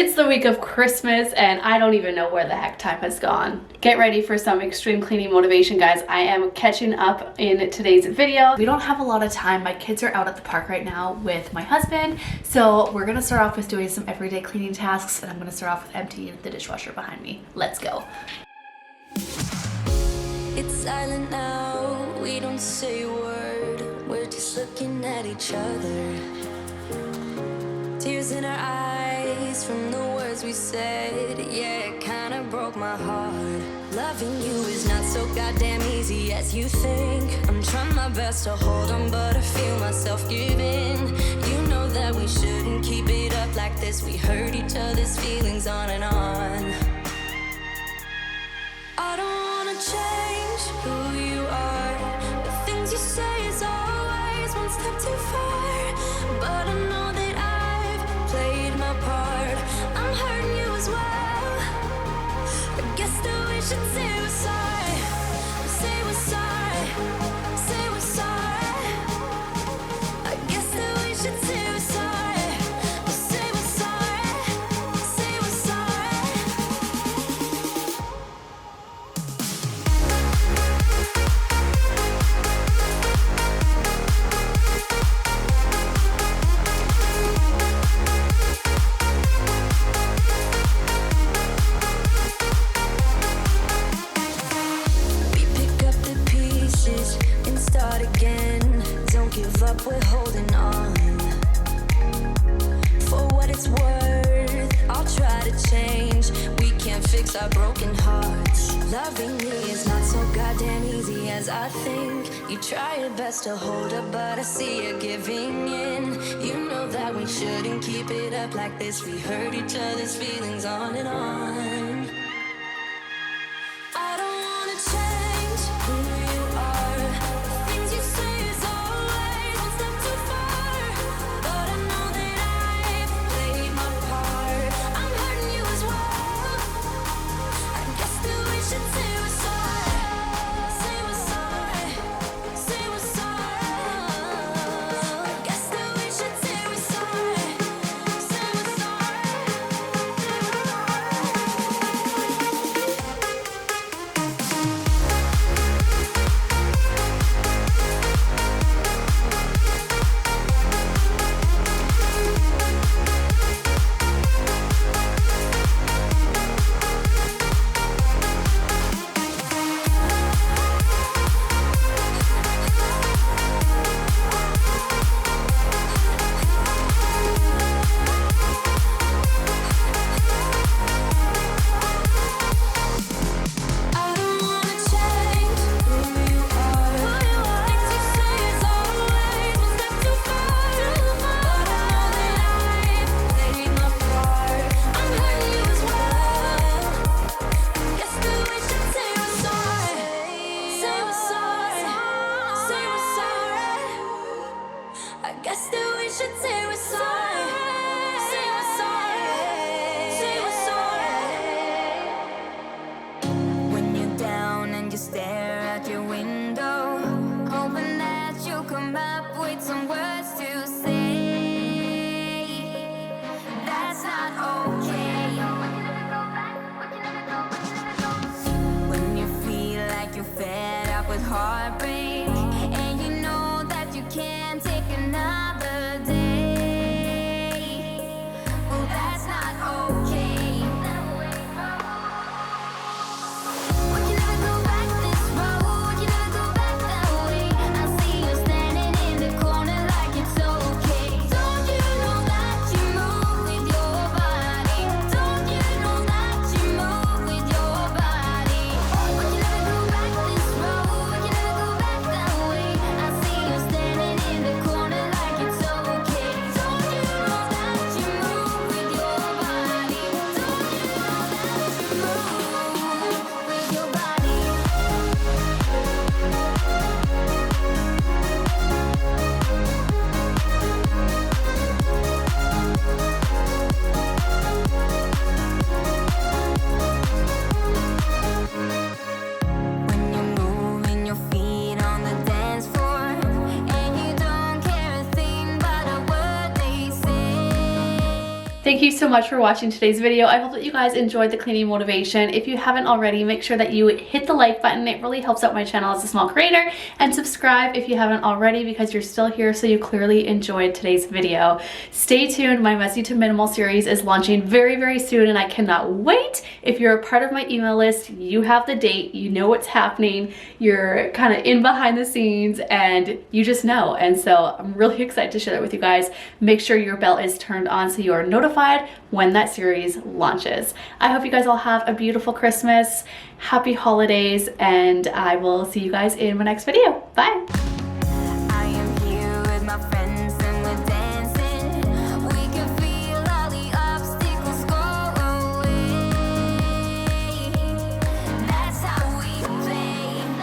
It's the week of Christmas and I don't even know where the heck time has gone. Get ready for some extreme cleaning motivation, guys. I am catching up in today's video. We don't have a lot of time. My kids are out at the park right now with my husband. So we're gonna start off with doing some everyday cleaning tasks, and I'm gonna start off with emptying the dishwasher behind me. Let's go. It's silent now, we don't say a word. We're just looking at each other. Tears in our eyes from the words we said. Yeah, it kinda broke my heart. Loving you is not so goddamn easy as you think. I'm trying my best to hold on, but I feel myself giving. You know that we shouldn't keep it up like this. We hurt each other's feelings on and on. I don't wanna change who you are. The things you say is always one step too far. But I know that played my part. I'm hurting you as well. I guess that we should say we're sorry. Say we're sorry. Say we're sorry. I guess that we should say we're sorry. Say we're sorry. Say we're sorry. We're holding on. For what it's worth, I'll try to change. We can't fix our broken hearts. Loving me is not so goddamn easy as I think. You try your best to hold up, but I see you giving in. You know that we shouldn't keep it up like this. We hurt each other's feelings on and on. I don't wanna change who you are. The things you say is always one step too far. But I know that I've played my part. I'm hurting you as well. I guess that we should say we're sorry. Say we're sorry. Say we're sorry. I guess that we should say we're sorry. Say we're sorry. I don't wanna change who you are. The things you say is always one step too far. But I know that I've played my part. I'm hurting you as well. Guess that we should say we're sorry. Say we're sorry. Say we're sorry. I guess that we should say we're sorry. Say we're sorry. Say we're sorry. When you're down and you stare out your window, hoping that you'll come up with some words to say. That's not okay. When you feel like you're fed up with heartbreak, and you know that you can't take another day. Well, that's not okay. We can never go back this road. You never go back that way. I see you standing in the corner like it's okay. Don't you know that you move with your body? Don't you know that you move with your body? We can never go back this road. You never go back that way. I see you standing in the corner like it's okay. Don't you know that you move with your body? Thank you so much for watching today's video. I hope that you guys enjoyed the cleaning motivation. If you haven't already, make sure that you hit the like button. It really helps out my channel as a small creator. And subscribe if you haven't already, because you're still here, so you clearly enjoyed today's video. Stay tuned. My Messy to Minimal series is launching very, very soon, and I cannot wait. If you're a part of my email list, you have the date, you know what's happening, you're kind of in behind the scenes, and you just know. And so I'm really excited to share that with you guys. Make sure your bell is turned on so you are notified when that series launches. I hope you guys all have a beautiful Christmas, happy holidays, and I will see you guys in my next video. Bye.